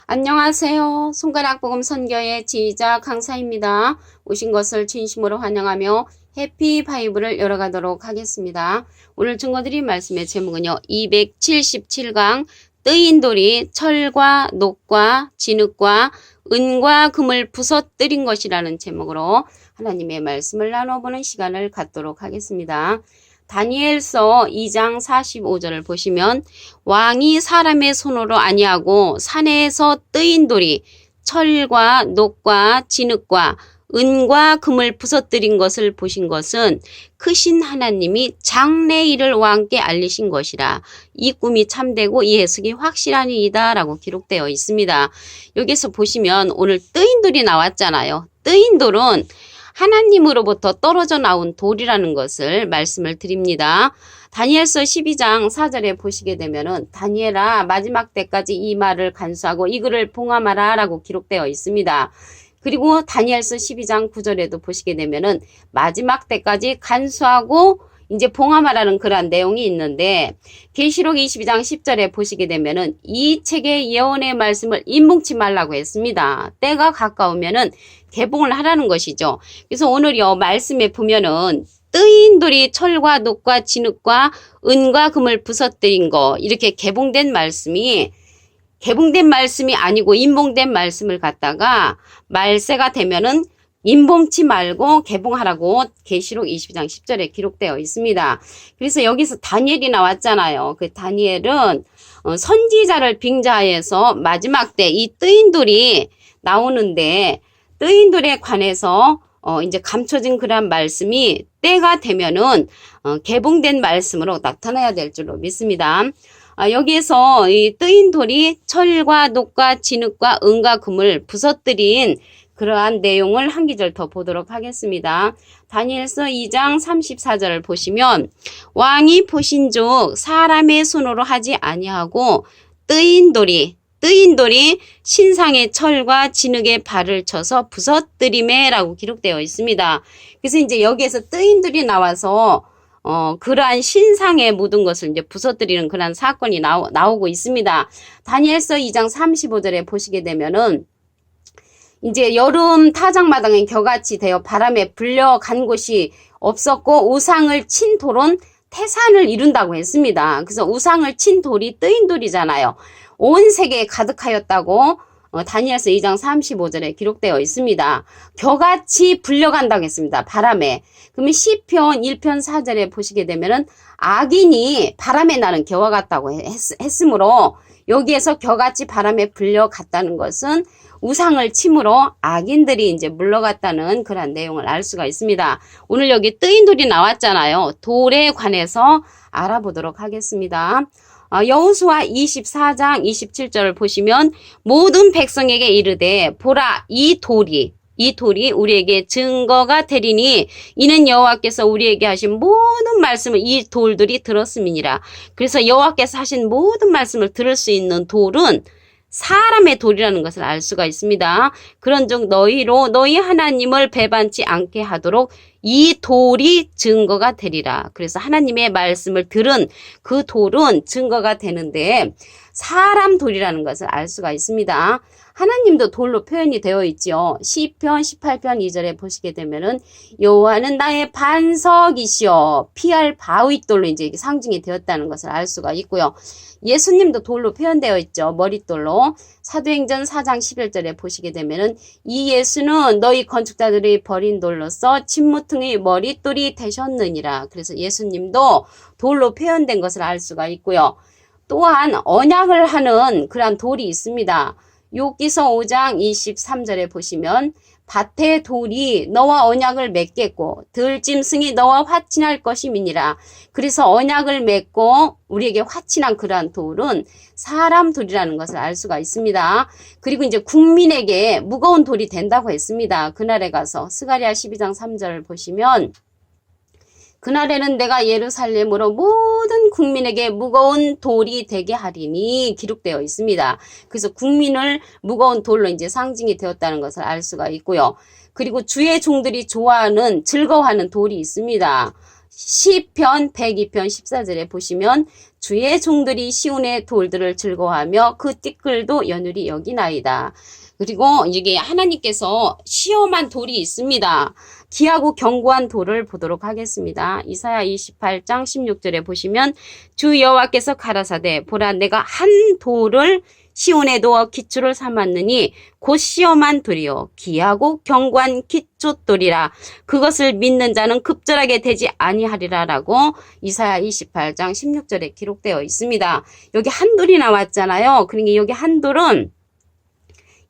안녕하세요. 손가락복음 선교의 지휘자 강사입니다. 오신 것을 진심으로 환영하며 해피 바이블을 열어가도록 하겠습니다. 오늘 증거드린 말씀의 제목은요. 277강 뜨인 돌이 철과 녹과 진흙과 은과 금을 부서뜨린 것이라는 제목으로 하나님의 말씀을 나눠보는 시간을 갖도록 하겠습니다. 다니엘서 2장 45절을 보시면 왕이 사람의 손으로 아니하고 산에서 뜨인 돌이 철과 녹과 진흙과 은과 금을 부서뜨린 것을 보신 것은 크신 하나님이 장래일을 왕께 알리신 것이라. 이 꿈이 참되고 이 해석이 확실하니이다 라고 기록되어 있습니다. 여기서 보시면 오늘 뜨인 돌이 나왔잖아요. 뜨인 돌은 하나님으로부터 떨어져 나온 돌이라는 것을 말씀을 드립니다. 다니엘서 12장 4절에 보시게 되면은 다니엘아 마지막 때까지 이 말을 간수하고 이 글을 봉함하라 라고 기록되어 있습니다. 그리고 다니엘서 12장 9절에도 보시게 되면은 마지막 때까지 간수하고 이제 봉함하라는 그러한 내용이 있는데 계시록 22장 10절에 보시게 되면은 이 책의 예언의 말씀을 인봉치 말라고 했습니다. 때가 가까우면은 개봉을 하라는 것이죠. 그래서 오늘요 말씀에 보면은 뜨인 돌이 철과 녹과 진흙과 은과 금을 부서뜨린 거 이렇게 개봉된 말씀이 아니고 인봉된 말씀을 갖다가 말세가 되면은 인봉치 말고 개봉하라고 계시록 22장 10절에 기록되어 있습니다. 그래서 여기서 다니엘이 나왔잖아요. 그 다니엘은 선지자를 빙자해서 마지막 때 이 뜨인 돌이 나오는데 뜨인 돌에 관해서 이제 감춰진 그런 말씀이 때가 되면은 개봉된 말씀으로 나타나야 될 줄로 믿습니다. 여기에서 이 뜨인 돌이 철과 녹과 진흙과 은과 금을 부서뜨린 그러한 내용을 한 기절 더 보도록 하겠습니다. 다니엘서 2장 34절을 보시면 왕이 보신즉 사람의 손으로 하지 아니하고 뜨인 돌이 신상의 철과 진흙에 발을 쳐서 부서뜨리매 라고 기록되어 있습니다. 그래서 이제 여기에서 뜨인 돌이 나와서 그러한 신상에 묻은 것을 이제 부서뜨리는 그러한 사건이 나오고 있습니다. 다니엘서 2장 35절에 보시게 되면은 이제 여름 타작마당에 겨같이 되어 바람에 불려간 곳이 없었고 우상을 친 돌은 태산을 이룬다고 했습니다. 그래서 우상을 친 돌이 뜨인 돌이잖아요. 온 세계에 가득하였다고 다니엘서 2장 35절에 기록되어 있습니다. 겨같이 불려간다고 했습니다. 바람에. 그러면 시편 1편 4절에 보시게 되면은 악인이 바람에 나는 겨와 같다고 했으므로 여기에서 겨같이 바람에 불려갔다는 것은 우상을 침으로 악인들이 이제 물러갔다는 그런 내용을 알 수가 있습니다. 오늘 여기 뜨인 돌이 나왔잖아요. 돌에 관해서 알아보도록 하겠습니다. 여호수아 24장 27절을 보시면 모든 백성에게 이르되 보라 이 돌이 우리에게 증거가 되리니 이는 여호와께서 우리에게 하신 모든 말씀을 이 돌들이 들었음이니라. 그래서 여호와께서 하신 모든 말씀을 들을 수 있는 돌은 사람의 돌이라는 것을 알 수가 있습니다. 그런즉 너희 하나님을 배반치 않게 하도록 이 돌이 증거가 되리라. 그래서 하나님의 말씀을 들은 그 돌은 증거가 되는데 사람 돌이라는 것을 알 수가 있습니다. 하나님도 돌로 표현이 되어 있죠. 시편 18편 2절에 보시게 되면은 여호와는 나의 반석이시여 피할 바위돌로 이제 상징이 되었다는 것을 알 수가 있고요. 예수님도 돌로 표현되어 있죠. 머릿돌로. 사도행전 4장 11절에 보시게 되면은 이 예수는 너희 건축자들이 버린 돌로서 진무퉁의 머릿돌이 되셨느니라. 그래서 예수님도 돌로 표현된 것을 알 수가 있고요. 또한 언약을 하는 그러한 돌이 있습니다. 욥기서 5장 23절에 보시면 밭의 돌이 너와 언약을 맺겠고 들짐승이 너와 화친할 것임이니라. 그래서 언약을 맺고 우리에게 화친한 그러한 돌은 사람 돌이라는 것을 알 수가 있습니다. 그리고 이제 국민에게 무거운 돌이 된다고 했습니다. 그날에 가서 스가랴 12장 3절을 보시면 그날에는 내가 예루살렘으로 모든 국민에게 무거운 돌이 되게 하리니 기록되어 있습니다. 그래서 국민을 무거운 돌로 이제 상징이 되었다는 것을 알 수가 있고요. 그리고 주의 종들이 좋아하는 즐거워하는 돌이 있습니다. 시편 102편 14절에 보시면 주의 종들이 시온의 돌들을 즐거워하며 그 띠끌도 연율이 여기나이다. 그리고 이게 하나님께서 시험한 돌이 있습니다. 귀하고 견고한 돌을 보도록 하겠습니다. 이사야 28장 16절에 보시면 주 여호와께서 가라사대 보라 내가 한 돌을 시온에 놓아 기초를 삼았느니 곧 시험한 돌이요 귀하고 견고한 기초돌이라 그것을 믿는 자는 급절하게 되지 아니하리라 라고 이사야 28장 16절에 기록되어 있습니다. 여기 한 돌이 나왔잖아요. 그러니까 여기 한 돌은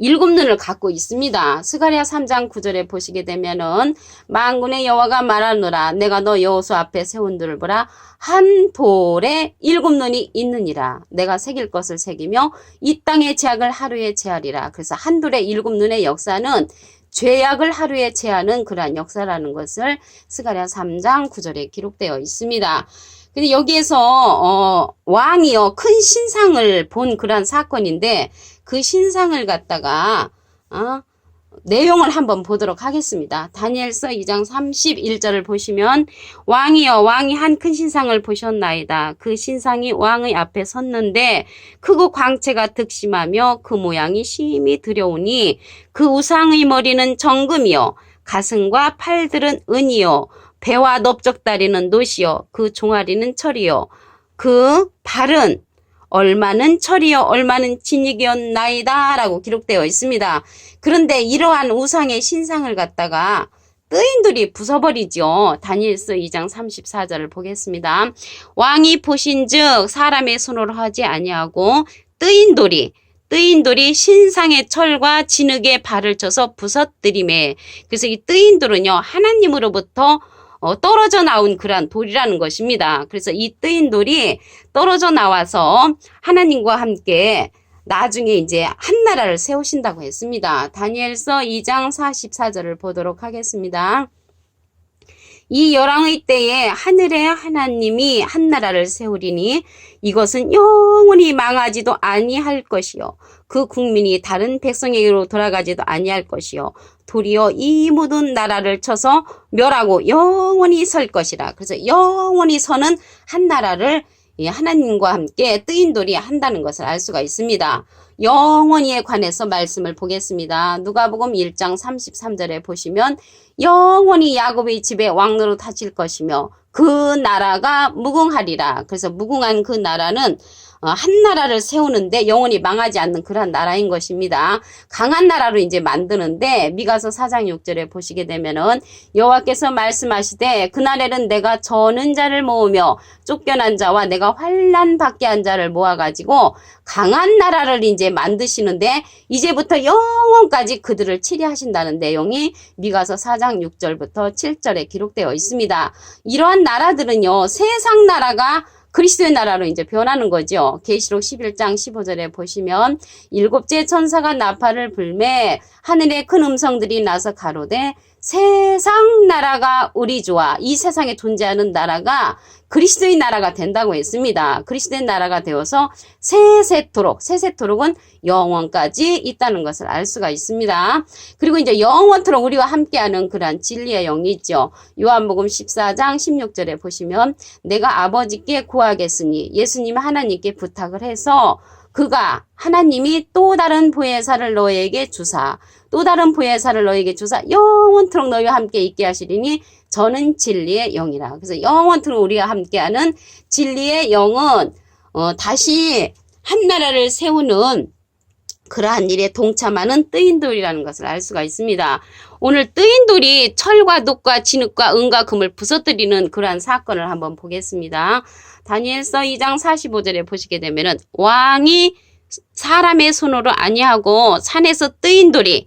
7눈을 갖고 있습니다. 스가랴 3장 9절에 보시게 되면은 만군의 여호와가 말하노라 내가 너 여호수 앞에 세운 돌을 보라 한 돌에 7눈이 있느니라 내가 새길 것을 새기며 이 땅의 죄악을 하루에 제하리라. 그래서 한 돌에 7눈의 역사는 죄악을 하루에 제하는 그러한 역사라는 것을 스가랴 3장 9절에 기록되어 있습니다. 근데 여기에서 왕이요 큰 신상을 본 그러한 사건인데 그 신상을 갖다가 내용을 한번 보도록 하겠습니다. 다니엘서 2장 31절을 보시면 왕이여 왕이 한 큰 신상을 보셨나이다. 그 신상이 왕의 앞에 섰는데 크고 광채가 득심하며 그 모양이 심히 두려우니 그 우상의 머리는 정금이요 가슴과 팔들은 은이요 배와 넓적다리는 노시요 그 종아리는 철이요 그 발은 얼마는 철이요 얼마는 진익이었나이다 라고 기록되어 있습니다. 그런데 이러한 우상의 신상을 갖다가 뜨인돌이 부숴버리죠. 다니엘서 2장 34절을 보겠습니다. 왕이 보신즉 사람의 손으로 하지 아니하고 뜨인돌이 신상의 철과 진흙에 발을 쳐서 부서뜨리매. 그래서 이 뜨인돌은요 하나님으로부터 떨어져 나온 그러한 돌이라는 것입니다. 그래서 이 뜨인 돌이 떨어져 나와서 하나님과 함께 나중에 이제 한 나라를 세우신다고 했습니다. 다니엘서 2장 44절을 보도록 하겠습니다. 이 열왕의 때에 하늘의 하나님이 한 나라를 세우리니 이것은 영원히 망하지도 아니할 것이요 그 국민이 다른 백성에게로 돌아가지도 아니할 것이요 도리어 이 모든 나라를 쳐서 멸하고 영원히 설 것이라. 그래서 영원히 서는 한 나라를 하나님과 함께 뜨인 돌이 한다는 것을 알 수가 있습니다. 영원히에 관해서 말씀을 보겠습니다. 누가복음 1장 33절에 보시면 영원히 야곱의 집에 왕노릇 하실 것이며 그 나라가 무궁하리라. 그래서 무궁한 그 나라는 한 나라를 세우는데 영원히 망하지 않는 그러한 나라인 것입니다. 강한 나라로 이제 만드는데 미가서 4장 6절에 보시게 되면은 여호와께서 말씀하시되 그날에는 내가 저는 자를 모으며 쫓겨난 자와 내가 환난 받게 한 자를 모아가지고 강한 나라를 이제 만드시는데 이제부터 영원까지 그들을 치리하신다는 내용이 미가서 4장 6절부터 7절에 기록되어 있습니다. 이러한 나라들은요 세상 나라가 그리스도의 나라로 이제 변하는 거죠. 계시록 11장 15절에 보시면 일곱째 천사가 나팔을 불매 하늘에 큰 음성들이 나서 가로되 세상 나라가 우리 주와 이 세상에 존재하는 나라가 그리스도의 나라가 된다고 했습니다. 그리스도의 나라가 되어서 세세토록은 영원까지 있다는 것을 알 수가 있습니다. 그리고 이제 영원토록 우리와 함께하는 그러한 진리의 영이 있죠. 요한복음 14장 16절에 보시면 내가 아버지께 구하겠으니 예수님 하나님께 부탁을 해서 그가 하나님이 또 다른 보혜사를 너에게 주사 영원토록 너희와 함께 있게 하시리니 저는 진리의 영이라. 그래서 영원토록 우리가 함께하는 진리의 영은 다시 한 나라를 세우는 그러한 일에 동참하는 뜨인돌이라는 것을 알 수가 있습니다. 오늘 뜨인돌이 철과 녹과 진흙과 은과 금을 부서뜨리는 그러한 사건을 한번 보겠습니다. 다니엘서 2장 45절에 보시게 되면은 왕이 사람의 손으로 아니하고 산에서 뜨인돌이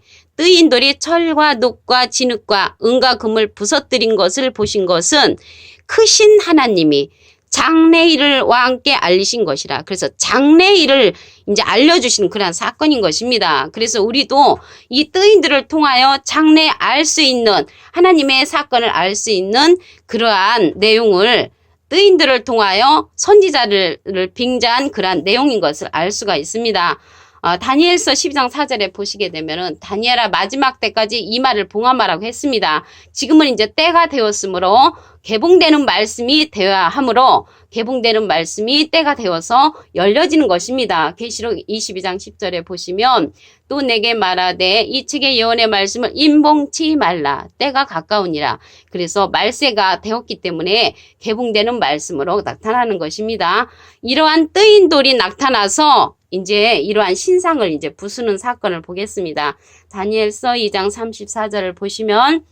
철과 녹과 진흙과 은과 금을 부서뜨린 것을 보신 것은 크신 하나님이 장래일을 왕께 알리신 것이라. 그래서 장래일을 이제 알려주시는 그러한 사건인 것입니다. 그래서 우리도 이 뜨인들을 통하여 장래 알 수 있는 하나님의 사건을 알 수 있는 그러한 내용을 뜨인들을 통하여 선지자를 빙자한 그러한 내용인 것을 알 수가 있습니다. 다니엘서 12장 4절에 보시게 되면은 다니엘아 마지막 때까지 이 말을 봉함하라고 했습니다. 지금은 이제 때가 되었으므로 개봉되는 말씀이 되어야 하므로 개봉되는 말씀이 때가 되어서 열려지는 것입니다. 계시록 22장 10절에 보시면 또 내게 말하되 이 책의 예언의 말씀을 임봉치 말라 때가 가까우니라. 그래서 말세가 되었기 때문에 개봉되는 말씀으로 나타나는 것입니다. 이러한 뜨인 돌이 나타나서 이제 이러한 신상을 이제 부수는 사건을 보겠습니다. 다니엘서 2장 34절을 보시면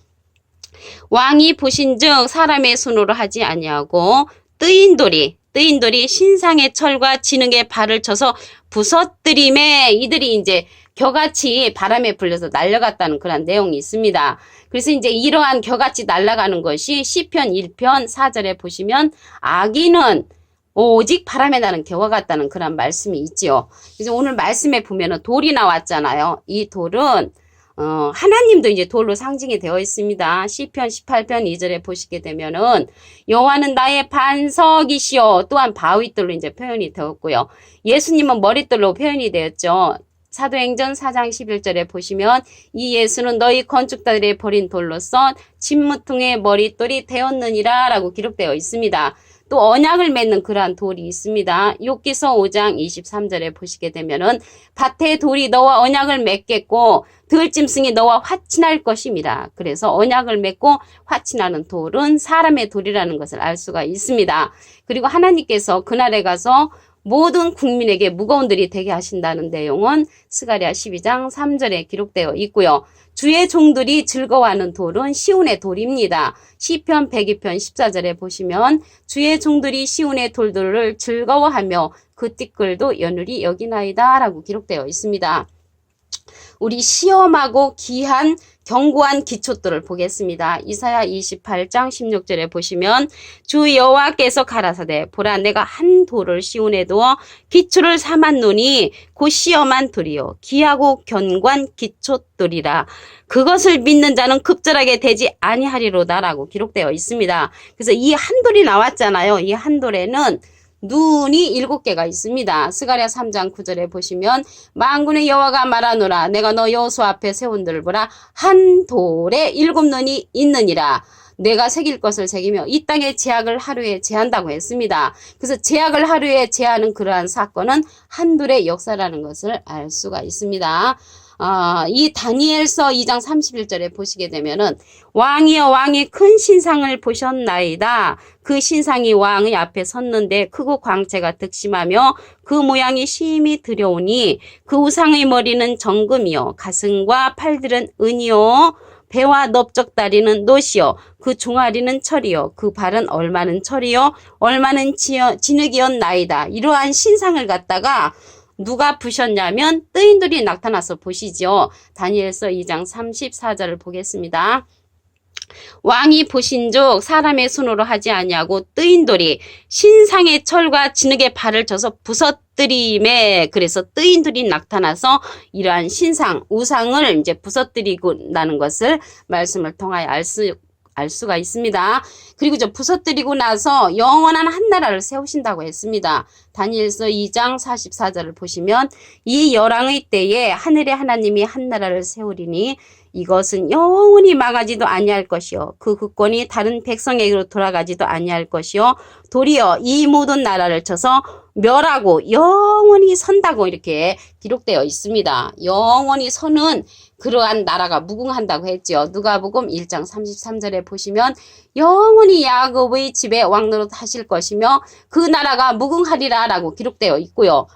왕이 보신즉 사람의 손으로 하지 아니하고 뜨인 돌이 신상의 철과 진흙에 발을 쳐서 부서뜨림에 이들이 이제 겨같이 바람에 불려서 날아갔다는 그런 내용이 있습니다. 그래서 이제 이러한 겨같이 날아가는 것이 시편 1편 4절에 보시면 악인은 오직 바람에 나는 겨와 같다는 그런 말씀이 있지요. 그래서 오늘 말씀에 보면은 돌이 나왔잖아요. 이 돌은 하나님도 이제 돌로 상징이 되어 있습니다. 시편 18편 2절에 보시게 되면은 여호와는 나의 반석이시요 또한 바위돌로 이제 표현이 되었고요. 예수님은 머릿돌로 표현이 되었죠. 사도행전 4장 11절에 보시면 이 예수는 너희 건축자들이 버린 돌로서 진무통의 머릿돌이 되었느니라 라고 기록되어 있습니다. 또 언약을 맺는 그러한 돌이 있습니다. 욥기서 5장 23절에 보시게 되면은 밭에 돌이 너와 언약을 맺겠고 들짐승이 너와 화친할 것임이라. 그래서 언약을 맺고 화친하는 돌은 사람의 돌이라는 것을 알 수가 있습니다. 그리고 하나님께서 그날에 가서 모든 국민에게 무거운 들이 되게 하신다는 내용은 스가랴 12장 3절에 기록되어 있고요. 주의 종들이 즐거워하는 돌은 시온의 돌입니다. 시편 102편 14절에 보시면 주의 종들이 시온의 돌들을 즐거워하며 그 띠끌도 연율이 여기나이다 라고 기록되어 있습니다. 우리 시험하고 귀한 견고한 기초돌을 보겠습니다. 이사야 28장 16절에 보시면 주 여호와께서 가라사대 보라 내가 한 돌을 시온에 두어 기초를 삼았노니 곧 시험한 돌이요 귀하고 견고한 기초돌이라 그것을 믿는 자는 급절하게 되지 아니하리로다 라고 기록되어 있습니다. 그래서 이 한 돌이 나왔잖아요. 이 한 돌에는 눈이 7개가 있습니다. 스가랴 3장 9절에 보시면 만군의 여호와가 말하노라 내가 너 여호수아 앞에 세운들 보라 한 돌에 7눈이 있느니라. 내가 새길 것을 새기며 이 땅의 제약을 하루에 제한다고 했습니다. 그래서 제약을 하루에 제하는 그러한 사건은 한 돌의 역사라는 것을 알 수가 있습니다. 이 다니엘서 2장 31절에 보시게 되면은 왕이여 왕이 큰 신상을 보셨나이다. 그 신상이 왕의 앞에 섰는데 크고 광채가 득심하며 그 모양이 심히 두려우니 그 우상의 머리는 정금이요 가슴과 팔들은 은이요 배와 넓적다리는 놋이요 그 종아리는 철이요 그 발은 얼마는 철이요 얼마는 진흙이었나이다. 이러한 신상을 갖다가 누가 부셨냐면 뜨인 돌이 나타나서 보시죠. 다니엘서 2장 34절을 보겠습니다. 왕이 보신즉 사람의 손으로 하지 아니하고 뜨인 돌이 신상의 철과 진흙에 발을 쳐서 부서뜨림에 그래서 뜨인 돌이 나타나서 이러한 신상 우상을 이제 부서뜨리고나는 것을 말씀을 통하여 알 수가 있습니다. 그리고 부서뜨리고 나서 영원한 한 나라를 세우신다고 했습니다. 다니엘서 2장 44절을 보시면 이 열왕의 때에 하늘의 하나님이 한 나라를 세우리니 이것은 영원히 망하지도 아니할 것이요 그 국권이 다른 백성에게로 돌아가지도 아니할 것이요 도리어 이 모든 나라를 쳐서 멸하고 영원히 선다고 이렇게 기록되어 있습니다. 영원히 서는 그러한 나라가 무궁한다고 했죠. 누가복음 1장 33절에 보시면 영원히 야곱의 집에 왕노릇 하실 것이며 그 나라가 무궁하리라 라고 기록되어 있고요.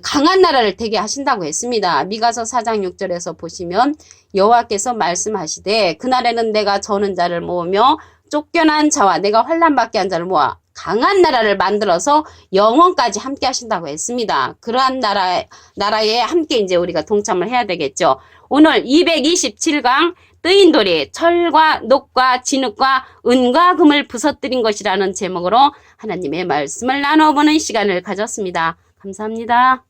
강한 나라를 되게 하신다고 했습니다. 미가서 4장 6절에서 보시면 여호와께서 말씀하시되 그날에는 내가 저는 자를 모으며 쫓겨난 자와 내가 환난받게 한 자를 모아 강한 나라를 만들어서 영원까지 함께 하신다고 했습니다. 그러한 나라에 함께 이제 우리가 동참을 해야 되겠죠. 오늘 227강 뜨인 돌이 철과 녹과 진흙과 은과 금을 부서뜨린 것이라는 제목으로 하나님의 말씀을 나눠보는 시간을 가졌습니다. 감사합니다.